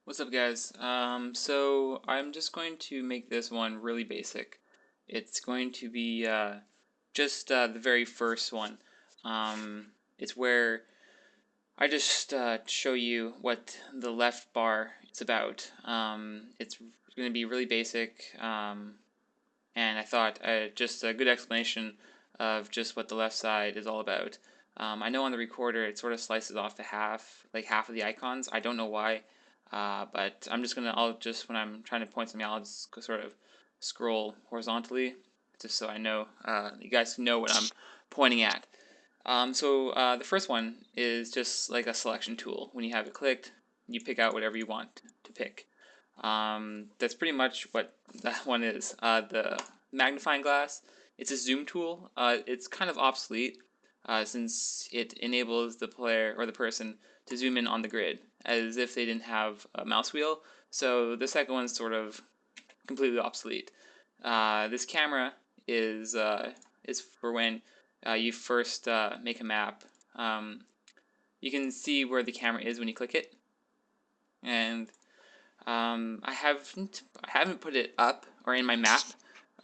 What's up, guys? So I'm just going to make this one really basic. It's going to be just the very first one. It's where I just show you what the left bar is about. It's going to be really basic, and I thought just a good explanation of just what the left side is all about. I know on the recorder it sort of slices off the half of the icons. I don't know why, but I'll just, when I'm trying to point something out, I'll just sort of scroll horizontally, just so I know, you guys know what I'm pointing at. The first one is just like a selection tool. When you have it clicked, you pick out whatever you want to pick. That's pretty much what that one is. The magnifying glass, it's a zoom tool. It's kind of obsolete since it enables the player or the person to zoom in on the grid as if they didn't have a mouse wheel. So the second one's sort of completely obsolete. This camera is for when you first make a map. You can see where the camera is when you click it, and I haven't put it up or in my map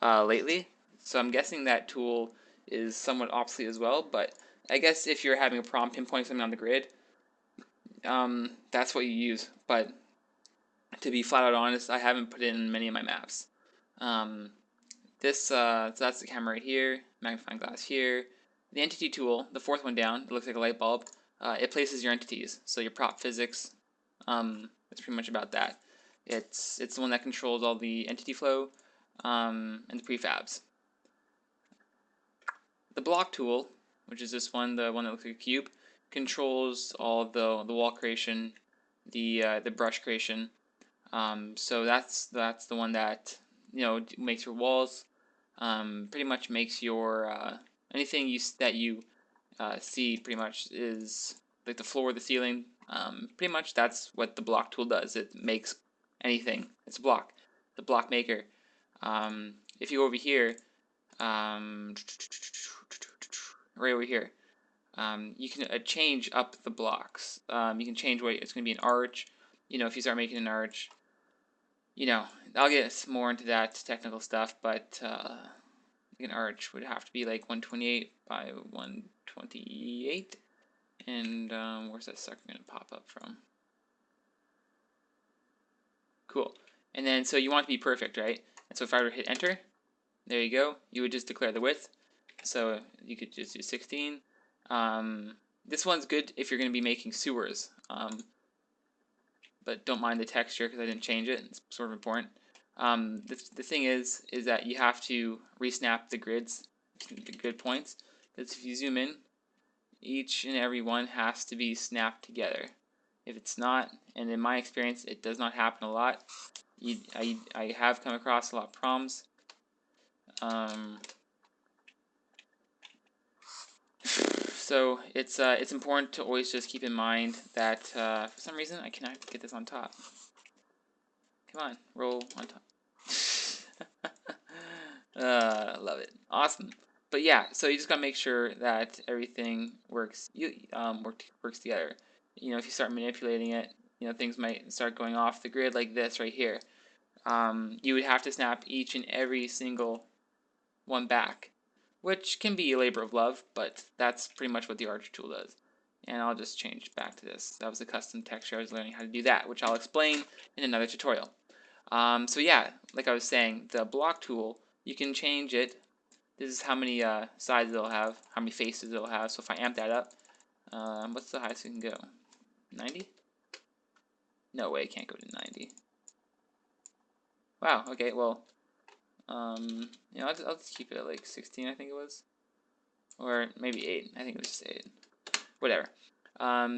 lately, so I'm guessing that tool is somewhat obsolete as well. But I guess if you're having a problem pinpointing something on the grid, that's what you use. But to be flat out honest, I haven't put it in many of my maps. Um, so that's the camera right here, magnifying glass here. The entity tool, the fourth one down, it looks like a light bulb. It places your entities, so your prop physics. It's pretty much about that. It's the one that controls all the entity flow and the prefabs. The block tool, which is this one, the one that looks like a cube, controls all the wall creation, the brush creation. So that's the one that makes your walls. Pretty much makes your anything that you see pretty much is like the floor, the ceiling. Pretty much that's what the block tool does. It makes anything. It's a block. The block maker. If you go over here, right over here, you can change up the blocks. You can change what it's going to be an arch. If you start making an arch, I'll get more into that technical stuff, but an arch would have to be like 128 by 128. And where's that sucker going to pop up from? Cool. And then, so you want it to be perfect, right? And so if I were to hit enter, there you go. You would just declare the width. So you could just do 16. This one's good if you're going to be making sewers. But don't mind the texture because I didn't change it. It's sort of important. The thing is that you have to resnap the grids, the grid points. Because if you zoom in, each and every one has to be snapped together. If it's not, and in my experience, it does not happen a lot. I have come across a lot of problems. So it's important to always just keep in mind that for some reason I cannot get this on top. Come on, roll on top. Love it. Awesome. But yeah, so you just gotta make sure that everything works works together. If you start manipulating it, things might start going off the grid like this right here. You would have to snap each and every single one back, which can be a labor of love, but that's pretty much what the arch tool does. And I'll just change back to this. That was a custom texture. I was learning how to do that, which I'll explain in another tutorial. So yeah, like I was saying, the block tool, you can change it. This is how many sides it'll have, how many faces it'll have. So if I amp that up, what's the highest it can go? 90? No way, it can't go to 90. Wow, okay, well, I'll just keep it at like 16, I think it was. Or maybe 8, I think it was just 8. Whatever.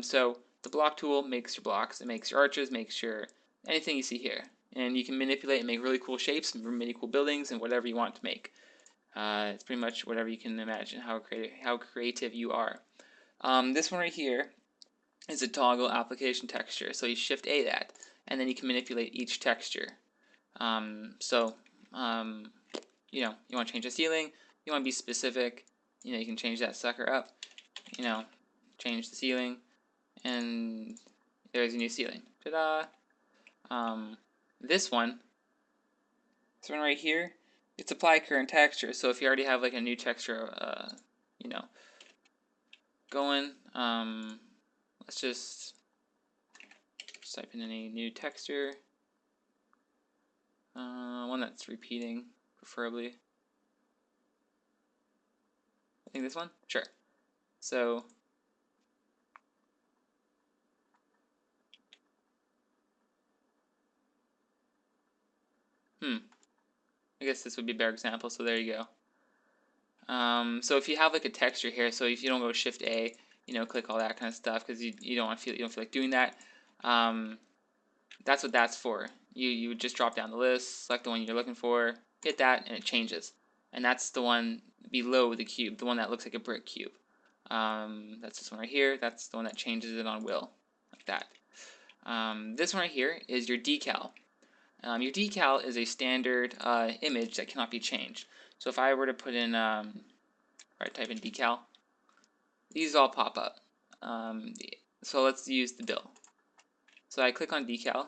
So the block tool makes your blocks, it makes your arches, makes your anything you see here. And you can manipulate and make really cool shapes, really cool buildings, and whatever you want to make. It's pretty much whatever you can imagine, how creative you are. This one right here is a toggle application texture. So you shift A that, and then you can manipulate each texture. You want to change the ceiling, you want to be specific, you can change that sucker up, change the ceiling, and there's a new ceiling. Ta-da! This one right here, it's apply current texture. So if you already have like a new texture, you know, going, let's just type in any new texture, one that's repeating, preferably. I think this one, sure. So I guess this would be a better example, so there you go. So if you have like a texture here, so if you don't go Shift A, you know, click all that kind of stuff because you don't feel like doing that. That's what that's for. You would just drop down the list, select the one you're looking for, hit that, and it changes. And that's the one below the cube, the one that looks like a brick cube. That's this one right here. That's the one that changes it on will, like that. This one right here is your decal. Your decal is a standard image that cannot be changed. So if I were to put in, type in decal, these all pop up. So let's use the bill. So I click on decal,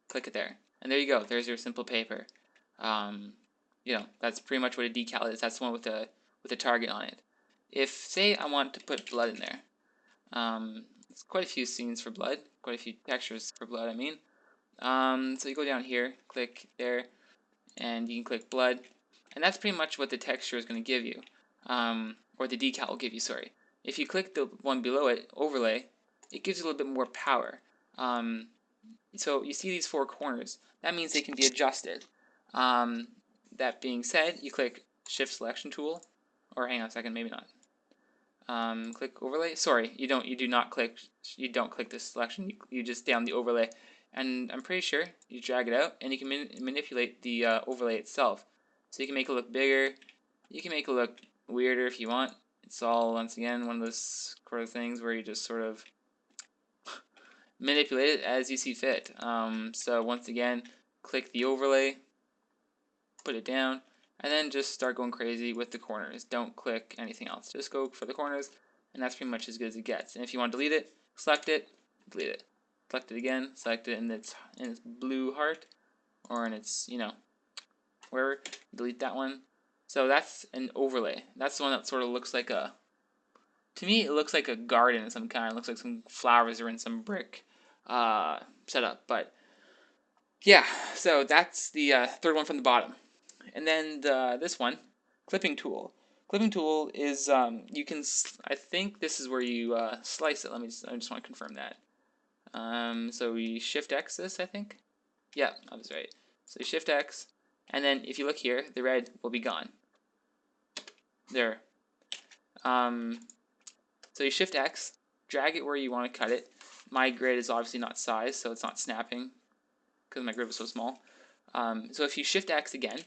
click it there, and there you go. There's your simple paper. You know, that's pretty much what a decal is. That's the one with a target on it. If, say, I want to put blood in there, there's quite a few scenes for blood, quite a few textures for blood, I mean. So you go down here, click there, and you can click blood, and that's pretty much what the texture is going to give you, or the decal will give you, sorry. If you click the one below it, overlay, it gives you a little bit more power. So you see these four corners, that means they can be adjusted. That being said, you click Shift Selection Tool, or hang on a second, maybe not. Click overlay. Sorry, you don't click this selection. You just stay on the overlay, and I'm pretty sure you drag it out, and you can manipulate the overlay itself. So you can make it look bigger. You can make it look weirder if you want. It's all, once again, one of those sort of things where you just sort of manipulate it as you see fit. So once again, click the overlay, put it down, and then just start going crazy with the corners. Don't click anything else. Just go for the corners, and that's pretty much as good as it gets. And if you want to delete it, select it, delete it. Select it again, select it in its blue heart, or in its, you know, wherever. Delete that one. So that's an overlay. That's the one that sort of looks like a, to me, it looks like a garden of some kind. It looks like some flowers are in some brick setup. But yeah, so that's the third one from the bottom. And then this one, clipping tool. Clipping tool is you can. I think this is where you slice it. I just want to confirm that. So we Shift X this. I think. Yeah, I was right. So you Shift X, and then if you look here, the red will be gone. There. So you Shift X, drag it where you want to cut it. My grid is obviously not size, so it's not snapping because my grid was so small. So if you Shift X again,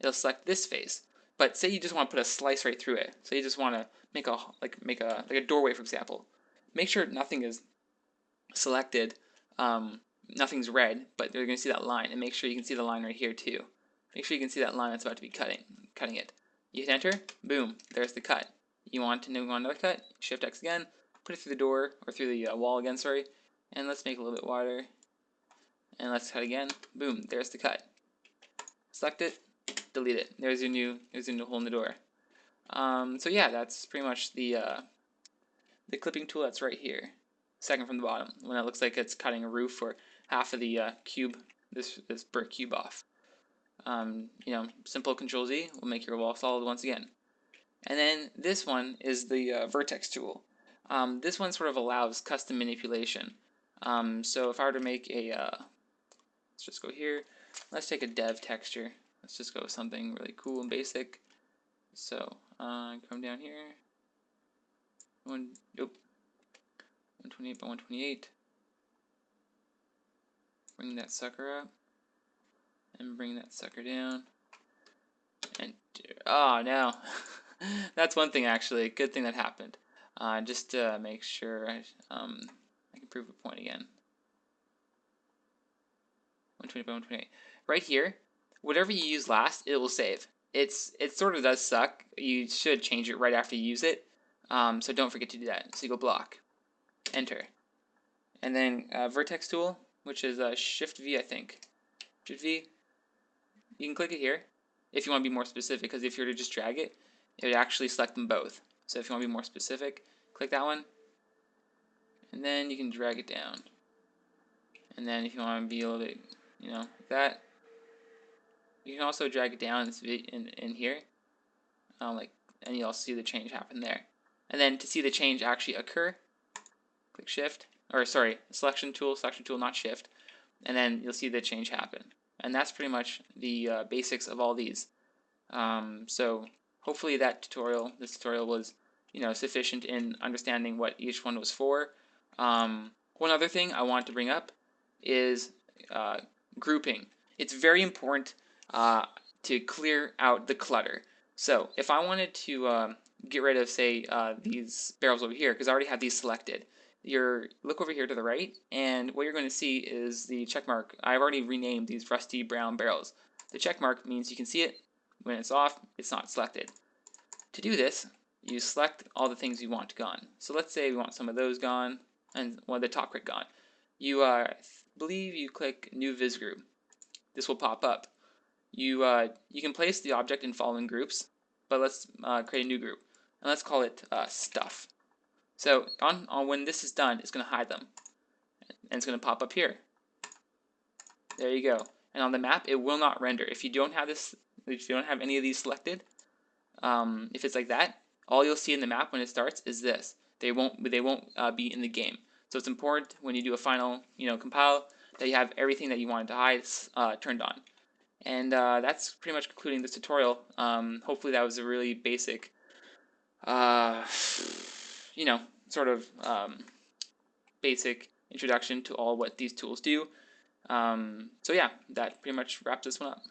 it'll select this face. But say you just want to put a slice right through it. So you just want to make a doorway, for example. Make sure nothing is selected. Nothing's red, but you're going to see that line, and make sure you can see the line right here too. Make sure you can see that line that's about to be cutting it. You hit enter, boom, there's the cut. You want to know another cut? Shift X again, put it through the door or through the wall again, sorry, and let's make it a little bit wider. And let's cut again. Boom, there's the cut. Select it, delete it. There's your new hole in the door. So yeah, that's pretty much the clipping tool that's right here. Second from the bottom, when it looks like it's cutting a roof or half of the cube, this brick cube off. You know, simple Control Z will make your wall solid once again. And then this one is the vertex tool. This one sort of allows custom manipulation. So if I were to make a, let's just go here. Let's take a dev texture. Let's just go with something really cool and basic. So come down here. 128 by 128. Bring that sucker up. And bring that sucker down. And oh no, that's one thing actually. Good thing that happened. Just to make sure I can prove a point again. 120 by 128. Right here, whatever you use last, it will save. It sort of does suck. You should change it right after you use it. So don't forget to do that. So you go block, enter, and then vertex tool. which is Shift V, I think. Shift V. You can click it here if you want to be more specific, because if you were to just drag it, it would actually select them both. So if you want to be more specific, click that one, and then you can drag it down. And then if you want to be a little bit, like that, you can also drag it down in here, and you'll see the change happen there. And then to see the change actually occur, click Shift, or sorry, selection tool, not Shift, and then you'll see the change happen. And that's pretty much the basics of all these. So hopefully this tutorial was sufficient in understanding what each one was for. One other thing I want to bring up is grouping. It's very important to clear out the clutter. So if I wanted to get rid of, say, these barrels over here, because I already have these selected, look over here to the right, and what you're going to see is the check mark. I've already renamed these rusty brown barrels. The check mark means you can see it. When it's off, it's not selected. To do this, you select all the things you want gone. So let's say we want some of those gone, and one of the top grid gone. You believe you click New Viz Group. This will pop up. You can place the object in following groups, but let's create a new group, and let's call it Stuff. So on when this is done, it's going to hide them, and it's going to pop up here. There you go. And on the map, it will not render if you don't have this. If you don't have any of these selected, if it's like that, all you'll see in the map when it starts is this. They won't be in the game. So it's important when you do a final compile that you have everything that you wanted to hide turned on. And that's pretty much concluding this tutorial. Hopefully that was a really basic, sort of basic introduction to all what these tools do. So yeah, that pretty much wraps this one up.